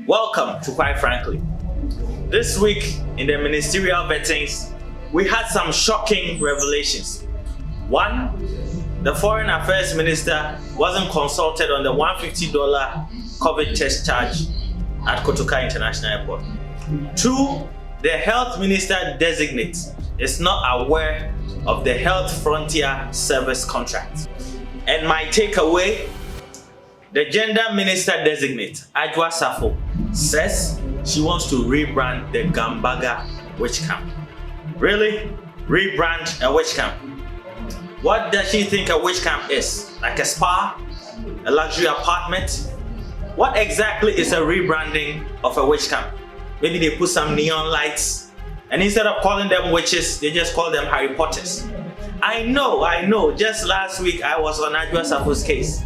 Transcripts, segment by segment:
Welcome to Quite Frankly. This week in the ministerial vettings, we had some shocking revelations. One, the Foreign Affairs Minister wasn't consulted on the $150 COVID test charge at Kotoka International Airport. Two, the Health Minister designate is not aware of the Health Frontier Service contract. And my takeaway, the Gender Minister designate, Ajwa Safo, says she wants to rebrand the Gambaga witch camp. Really? Rebrand a witch camp? What does she think a witch camp is? Like a spa? A luxury apartment? What exactly is a rebranding of a witch camp? Maybe they put some neon lights, and instead of calling them witches, they just call them Harry Potters. I know. Just last week I was on Ajwa Safo's case.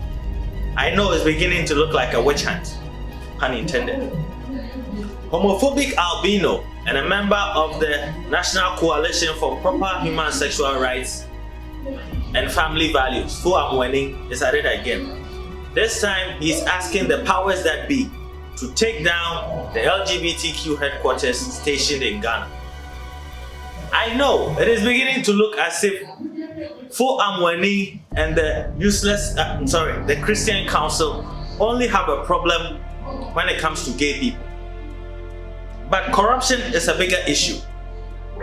I know it's beginning to look like a witch hunt, pun intended. Homophobic albino and a member of the National Coalition for Proper Human Sexual Rights and Family Values, Fu Amweni, is at it again. This time he's asking the powers that be to take down the LGBTQ headquarters stationed in Ghana. I know it is beginning to look as if Fu Amweni and the Christian Council only have a problem when it comes to gay people. But corruption is a bigger issue.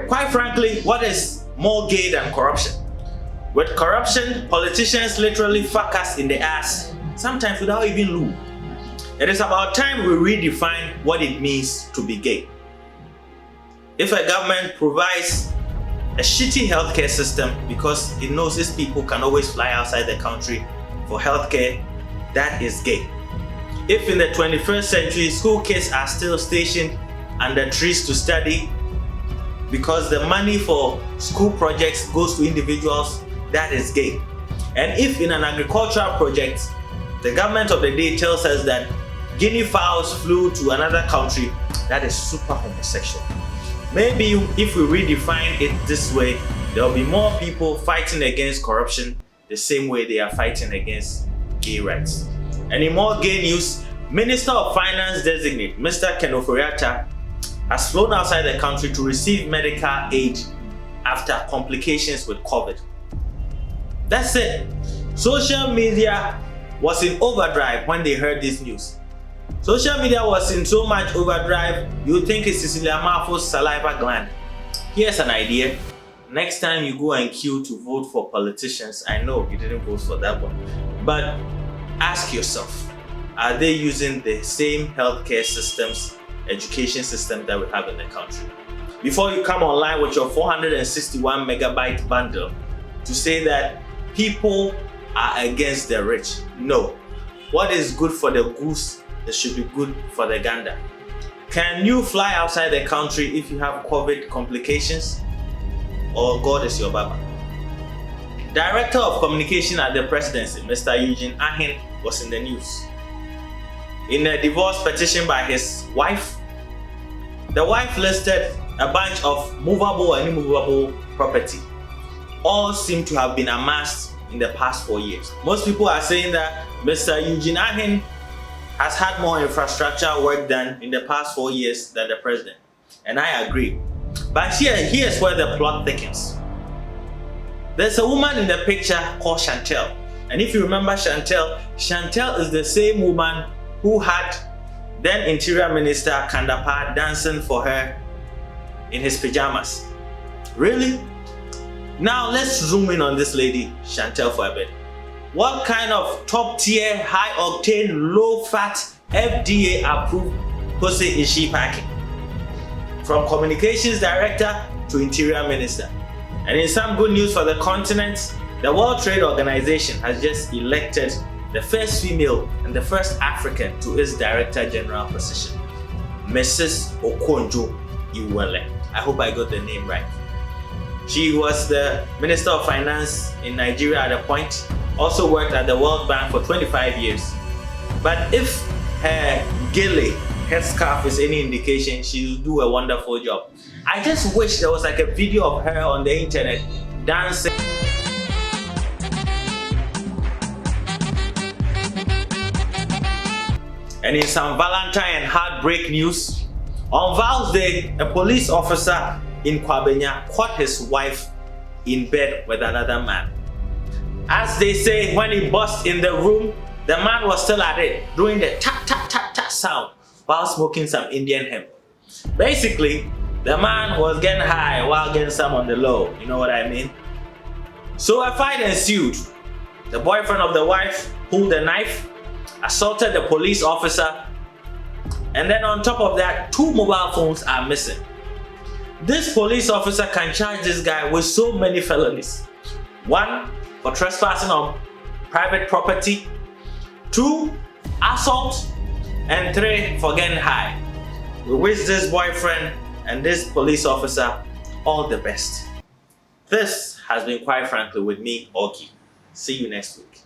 Quite frankly, what is more gay than corruption? With corruption, politicians literally fuck us in the ass, sometimes without even lube. It is about time we redefine what it means to be gay. If a government provides a shitty healthcare system because it knows its people can always fly outside the country for healthcare, that is gay. If in the 21st century school kids are still stationed under trees to study because the money for school projects goes to individuals, that is gay. And if in an agricultural project, the government of the day tells us that guinea fowls flew to another country, that is super homosexual. Maybe if we redefine it this way, there will be more people fighting against corruption the same way they are fighting against gay rights. And in more gay news, Minister of Finance designate Mr. Ken Ofori-Atta has flown outside the country to receive medical aid after complications with COVID. That's it. Social media was in overdrive when they heard this news. Social media was in so much overdrive, you would think it's Cecilia Marfo's saliva gland. Here's an idea. Next time you go and queue to vote for politicians, I know you didn't vote for that one, but ask yourself, are they using the same healthcare systems, education system that we have in the country? Before you come online with your 461 megabyte bundle to say that people are against the rich. No. What is good for the goose, it should be good for the gander. Can you fly outside the country if you have COVID complications? Or God is your baba? Director of Communication at the Presidency, Mr. Eugene Ahin, was in the news. In a divorce petition by his wife, the wife listed a bunch of movable and immovable property. All seem to have been amassed in the past 4 years. Most people are saying that Mr. Eugene Ahin has had more infrastructure work done in the past 4 years than the president. And I agree. But here's where the plot thickens. There's a woman in the picture called Chantel. And if you remember Chantel is the same woman who had then Interior Minister Kandapa dancing for her in his pajamas. Really? Now let's zoom in on this lady, Chantel, for a bit. What kind of top tier, high octane, low fat, FDA approved pussy is she packing? From Communications Director to Interior Minister. And in some good news for the continent, the World Trade Organization has just elected the first female and the first African to its Director General position, Mrs. Okonjo-Iweala. I hope I got the name right. She was the Minister of Finance in Nigeria at a point, also worked at the World Bank for 25 years. But if her gele, headscarf is any indication, she'll do a wonderful job. I just wish there was like a video of her on the internet dancing. And in some Valentine and heartbreak news, on Val's Day, a police officer in Kwabenya caught his wife in bed with another man. As they say, when he burst in the room, the man was still at it, doing the tap tap tap tap sound while smoking some Indian hemp. Basically, the man was getting high while getting some on the low, you know what I mean? So a fight ensued. The boyfriend of the wife pulled a knife, assaulted the police officer, and then on top of that, 2 mobile phones are missing. This police officer can charge this guy with so many felonies. 1, for trespassing on private property. 2, assault. And 3, for getting high. We wish this boyfriend and this police officer all the best. This has been Quite Frankly with me, Augie. See you next week.